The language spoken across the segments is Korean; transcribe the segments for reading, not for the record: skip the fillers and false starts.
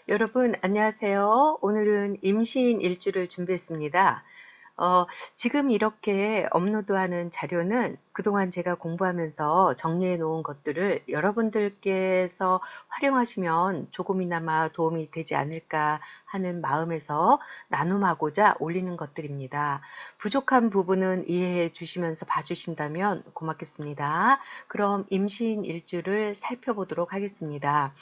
여러분 안녕하세요. 오늘은 임시인 일주를 준비했습니다. 어 지금 이렇게 업로드하는 자료는 그동안 제가 공부하면서 정리해 놓은 것들을 여러분들께서 활용하시면 조금이나마 도움이 되지 않을까 하는 마음에서 나눔하고자 올리는 것들입니다. 부족한 부분은 이해해 주시면서 봐 주신다면 고맙겠습니다. 그럼 임시인 일주를 살펴보도록 하겠습니다.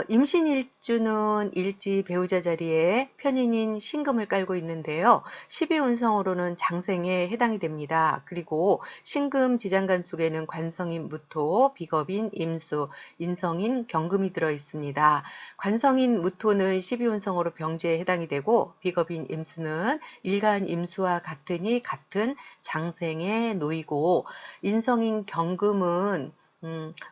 임신일주는 일지 배우자 자리에 편인인 신금을 깔고 있는데요. 12운성으로는 장생에 해당이 됩니다. 그리고 신금 지장간 속에는 관성인 무토, 비겁인 임수, 인성인 경금이 들어 있습니다. 관성인 무토는 12운성으로 병제에 해당이 되고 비겁인 임수는 일간 임수와 같으니 같은 장생에 놓이고 인성인 경금은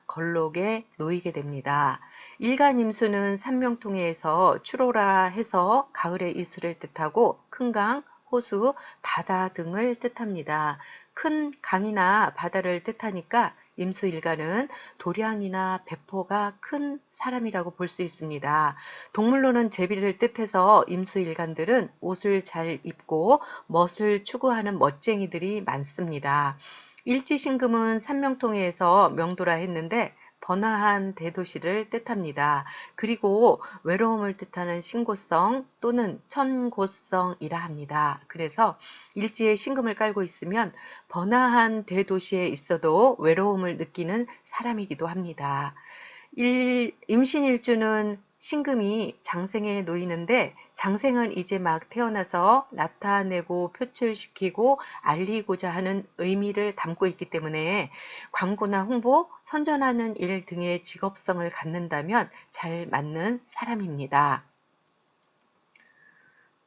걸록에 놓이게 됩니다. 일간 임수는 삼명통해에서 추로라 해서 가을의 이슬을 뜻하고 큰 강, 호수, 바다 등을 뜻합니다. 큰 강이나 바다를 뜻하니까 임수일간은 도량이나 배포가 큰 사람이라고 볼 수 있습니다. 동물로는 제비를 뜻해서 임수일간들은 옷을 잘 입고 멋을 추구하는 멋쟁이들이 많습니다. 일지신금은 삼명통해에서 명도라 했는데 번화한 대도시를 뜻합니다. 그리고 외로움을 뜻하는 신고성 또는 천고성이라 합니다. 그래서 일지에 신금을 깔고 있으면 번화한 대도시에 있어도 외로움을 느끼는 사람이기도 합니다. 임신일주는 신금이 장생에 놓이는데 장생은 이제 막 태어나서 나타내고 표출시키고 알리고자 하는 의미를 담고 있기 때문에 광고나 홍보, 선전하는 일 등의 직업성을 갖는다면 잘 맞는 사람입니다.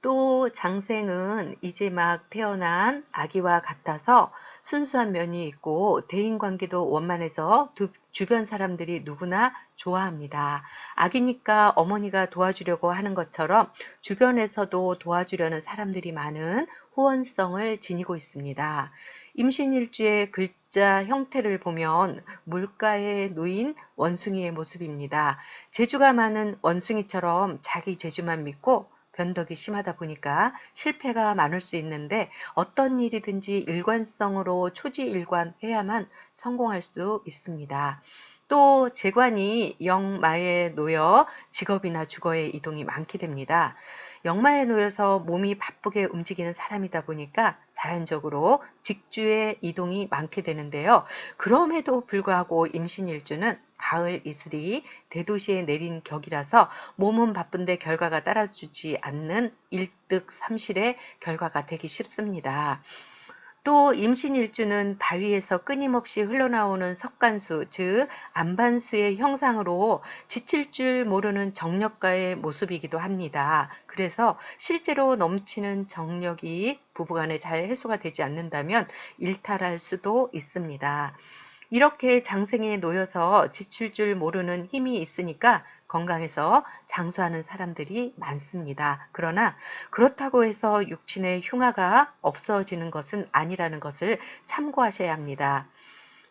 또 장생은 이제 막 태어난 아기와 같아서 순수한 면이 있고 대인관계도 원만해서 주변 사람들이 누구나 좋아합니다. 아기니까 어머니가 도와주려고 하는 것처럼 주변에서도 도와주려는 사람들이 많은 호언성을 지니고 있습니다. 임신일주의 글자 형태를 보면 물가에 놓인 원숭이의 모습입니다. 재주가 많은 원숭이처럼 자기 재주만 믿고 변덕이 심하다 보니까 실패가 많을 수 있는데 어떤 일이든지 일관성으로 초지일관해야만 성공할 수 있습니다. 또 재관이 영마에 놓여 직업이나 주거의 이동이 많게 됩니다. 영마에 놓여서 몸이 바쁘게 움직이는 사람이다 보니까 자연적으로 직주의 이동이 많게 되는데요. 그럼에도 불구하고 임신일주는 가을 이슬이 대도시에 내린 격이라서 몸은 바쁜데 결과가 따라주지 않는 일득삼실의 결과가 되기 쉽습니다. 또 임신일주는 바위에서 끊임없이 흘러나오는 석간수, 즉 안반수의 형상으로 지칠 줄 모르는 정력가의 모습이기도 합니다. 그래서 실제로 넘치는 정력이 부부간에 잘 해소가 되지 않는다면 일탈할 수도 있습니다. 이렇게 장생에 놓여서 지칠 줄 모르는 힘이 있으니까 건강해서 장수하는 사람들이 많습니다. 그러나 그렇다고 해서 육친의 흉화가 없어지는 것은 아니라는 것을 참고하셔야 합니다.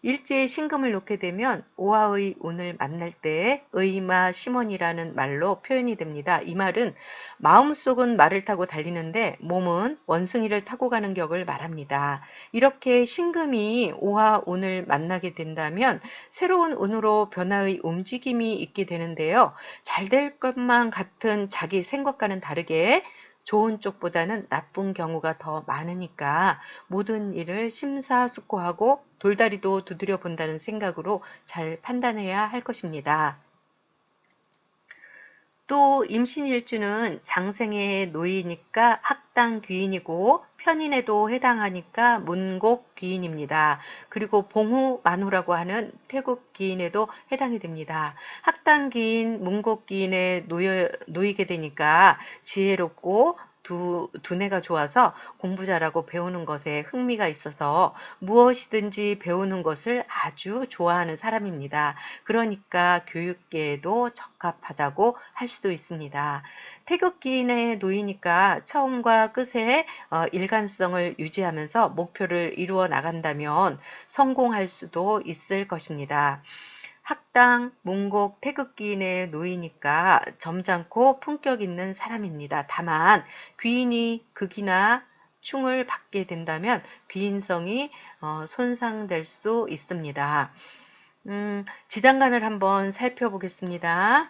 일지에 신금을 놓게 되면 오화의 운을 만날 때 의마 심원이라는 말로 표현이 됩니다. 이 말은 마음속은 말을 타고 달리는데 몸은 원숭이를 타고 가는 격을 말합니다. 이렇게 신금이 오화 운을 만나게 된다면 새로운 운으로 변화의 움직임이 있게 되는데요. 잘 될 것만 같은 자기 생각과는 다르게 좋은 쪽보다는 나쁜 경우가 더 많으니까 모든 일을 심사숙고하고 돌다리도 두드려 본다는 생각으로 잘 판단해야 할 것입니다. 또 임신일주는 장생에 놓이니까 학당귀인이고 편인에도 해당하니까 문곡귀인입니다. 그리고 봉후만후라고 하는 태국귀인에도 해당이 됩니다. 학당귀인, 문곡귀인에 놓이게 되니까 지혜롭고 두뇌가 좋아서 공부 잘하고 배우는 것에 흥미가 있어서 무엇이든지 배우는 것을 아주 좋아하는 사람입니다. 그러니까 교육계에도 적합하다고 할 수도 있습니다. 태극기인에 놓이니까 처음과 끝의 일관성을 유지하면서 목표를 이루어 나간다면 성공할 수도 있을 것입니다. 학당, 문곡, 태극기 내에 놓이니까 점잖고 품격 있는 사람입니다. 다만 귀인이 극이나 충을 받게 된다면 귀인성이 손상될 수 있습니다. 지장간을 한번 살펴보겠습니다.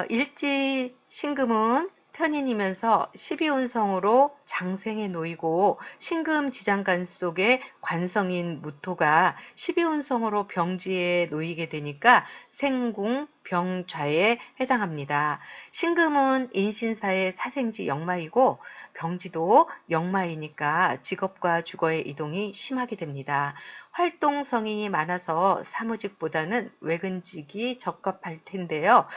일지 신금은 편인이면서 12운성으로 장생에 놓이고 신금 지장간 속에 관성인 무토가 12운성으로 병지에 놓이게 되니까 생궁 병좌에 해당합니다. 신금은 인신사의 사생지 역마이고 병지도 역마이니까 직업과 주거의 이동이 심하게 됩니다. 활동성이 많아서 사무직보다는 외근직이 적합할 텐데요.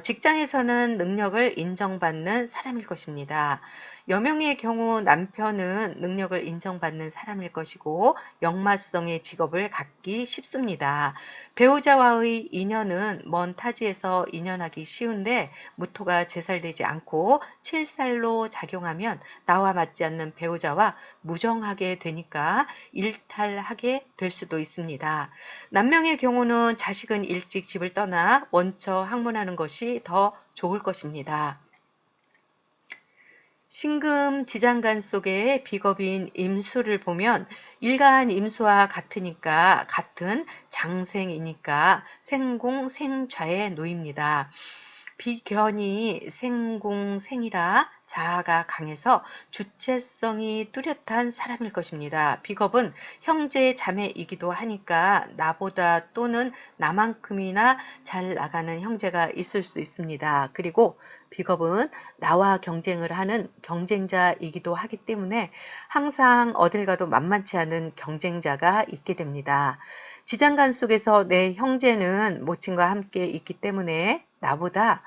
직장에서는 능력을 인정받는 사람일 것입니다. 여명의 경우 남편은 능력을 인정받는 사람일 것이고 역마성의 직업을 갖기 쉽습니다. 배우자와의 인연은 먼 타지에서 인연하기 쉬운데 무토가 제살되지 않고 칠살로 작용하면 나와 맞지 않는 배우자와 무정하게 되니까 일탈하게 될 수도 있습니다. 남명의 경우는 자식은 일찍 집을 떠나 원처 학문하는 것이 더 좋을 것입니다. 신금 지장간 속의 비겁인 임수를 보면 일간 임수와 같으니까 같은 장생이니까 생궁 생좌에 놓입니다. 비견이 생궁생이라 자아가 강해서 주체성이 뚜렷한 사람일 것입니다. 비겁은 형제 자매이기도 하니까 나보다 또는 나만큼이나 잘 나가는 형제가 있을 수 있습니다. 그리고 비겁은 나와 경쟁을 하는 경쟁자이기도 하기 때문에 항상 어딜 가도 만만치 않은 경쟁자가 있게 됩니다. 지장간 속에서 내 형제는 모친과 함께 있기 때문에 나보다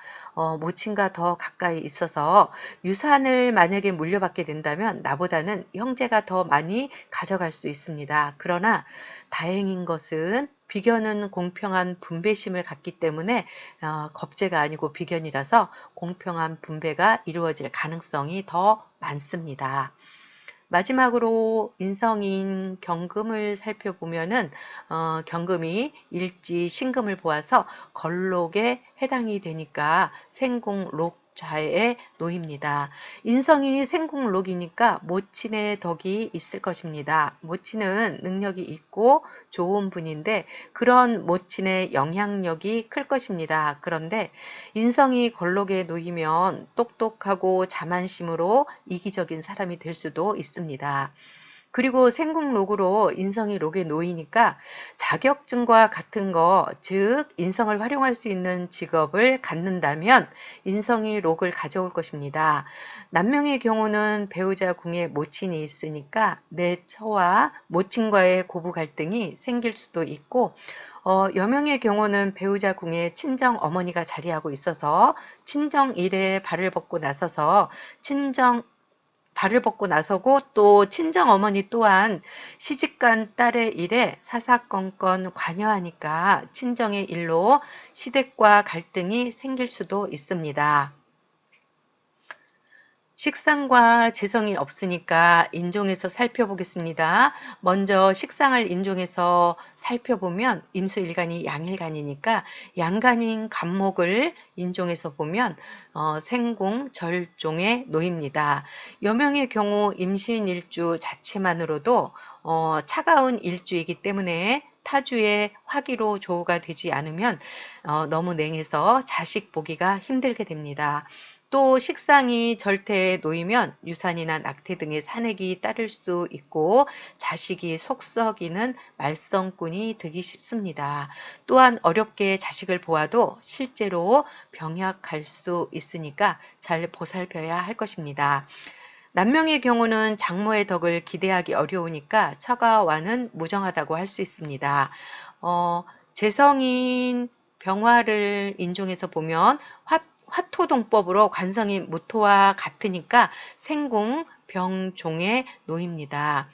모친과 더 가까이 있어서 유산을 만약에 물려받게 된다면 나보다는 형제가 더 많이 가져갈 수 있습니다. 그러나 다행인 것은 비견은 공평한 분배심을 갖기 때문에 겁재가 아니고 비견이라서 공평한 분배가 이루어질 가능성이 더 많습니다. 마지막으로 인성인 경금을 살펴보면은 경금이 일지 신금을 보아서 걸록에 해당이 되니까 생궁록자에 놓입니다. 인성이 생궁록이니까 모친의 덕이 있을 것입니다. 모친은 능력이 있고 좋은 분인데 그런 모친의 영향력이 클 것입니다. 그런데 인성이 걸록에 놓이면 똑똑하고 자만심으로 이기적인 사람이 될 수도 있습니다. 그리고 생궁록으로 인성이 록에 놓이니까 자격증과 같은 거, 즉 인성을 활용할 수 있는 직업을 갖는다면 인성이 록을 가져올 것입니다. 남명의 경우는 배우자 궁에 모친이 있으니까 내 처와 모친과의 고부 갈등이 생길 수도 있고 여명의 경우는 배우자 궁에 친정 어머니가 자리하고 있어서 친정 일에 발을 벗고 나서고 또 친정 어머니 또한 시집간 딸의 일에 사사건건 관여하니까 친정의 일로 시댁과 갈등이 생길 수도 있습니다. 식상과 재성이 없으니까 인종에서 살펴보겠습니다. 먼저 식상을 인종에서 살펴보면 임수일간이 양일간이니까 양간인 간목을 인종에서 보면 생궁 절종에 놓입니다. 여명의 경우 임신일주 자체만으로도 차가운 일주이기 때문에 타주의 화기로 조우가 되지 않으면 너무 냉해서 자식 보기가 힘들게 됩니다. 또 식상이 절태에 놓이면 유산이나 낙태 등의 산액이 따를 수 있고 자식이 속 썩이는 말썽꾼이 되기 쉽습니다. 또한 어렵게 자식을 보아도 실제로 병약할 수 있으니까 잘 보살펴야 할 것입니다. 남명의 경우는 장모의 덕을 기대하기 어려우니까 처가와는 무정하다고 할 수 있습니다. 재성인 병화를 인종에서 보면 화토동법으로 관성이 무토와 같으니까 생궁 병종에 놓입니다.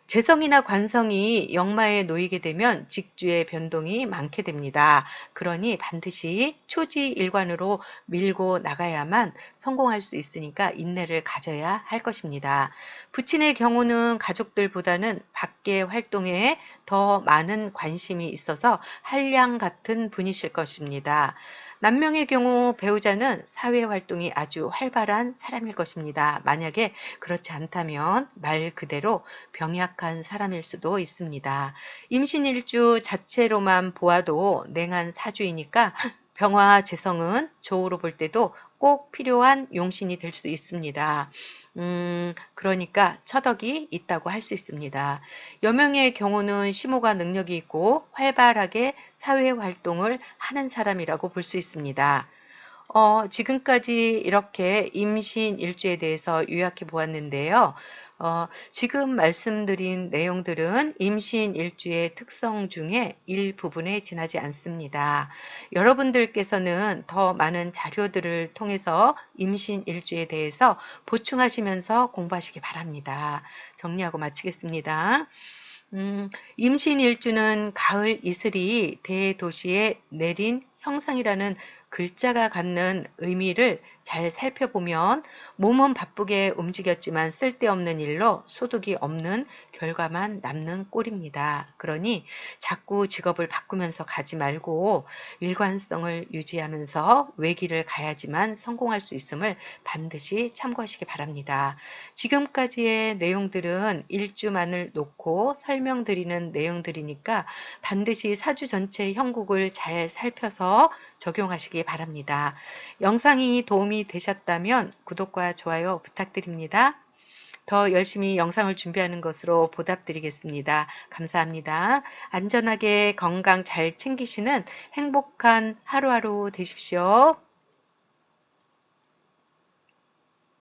재성이나 관성이 역마에 놓이게 되면 직주의 변동이 많게 됩니다. 그러니 반드시 초지일관으로 밀고 나가야만 성공할 수 있으니까 인내를 가져야 할 것입니다. 부친의 경우는 가족들보다는 밖의 활동에 더 많은 관심이 있어서 한량 같은 분이실 것입니다. 남명의 경우 배우자는 사회활동이 아주 활발한 사람일 것입니다. 만약에 그렇지 않다면 말 그대로 병약한 사람일 수도 있습니다. 임신일주 자체로만 보아도 냉한 사주이니까 병화 재성은 조우로 볼 때도 꼭 필요한 용신이 될 수 있습니다. 그러니까 처덕이 있다고 할 수 있습니다. 여명의 경우는 심호가 능력이 있고 활발하게 사회활동을 하는 사람이라고 볼 수 있습니다. 지금까지 이렇게 임신 일주에 대해서 요약해 보았는데요. 지금 말씀드린 내용들은 임신 일주의 특성 중에 일부분에 지나지 않습니다. 여러분들께서는 더 많은 자료들을 통해서 임신 일주에 대해서 보충하시면서 공부하시기 바랍니다. 정리하고 마치겠습니다. 임신 일주는 가을 이슬이 대도시에 내린 형상이라는 글자가 갖는 의미를 잘 살펴보면 몸은 바쁘게 움직였지만 쓸데없는 일로 소득이 없는 결과만 남는 꼴입니다. 그러니 자꾸 직업을 바꾸면서 가지 말고 일관성을 유지하면서 외길을 가야지만 성공할 수 있음을 반드시 참고하시기 바랍니다. 지금까지의 내용들은 일주만을 놓고 설명드리는 내용들이니까 반드시 사주 전체 형국을 잘 살펴서 적용하시기 바랍니다. 영상이 도움이 되셨다면 구독과 좋아요 부탁드립니다. 더 열심히 영상을 준비하는 것으로 보답드리겠습니다. 감사합니다. 안전하게 건강 잘 챙기시는 행복한 하루하루 되십시오.